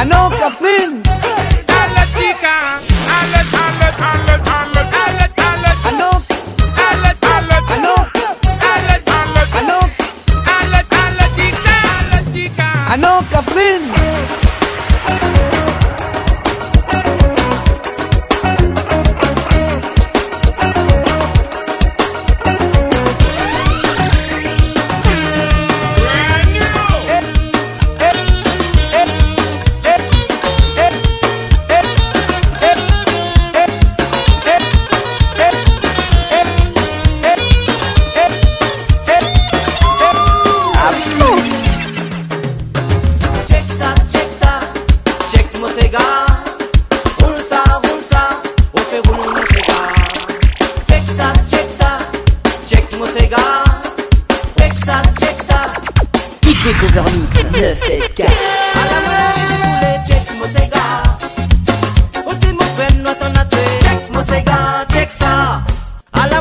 know Kathleen. Alla chica, alla, alla, alla, alla, alla, alla. I know, Alla, alla, I know, alla, alla, I know, alla, alla chica, alla chica. I know Kathleen. DJ Cover Mix 974. Alla mole check mosega. Ultimo penno tonate check mosega check sa. Alla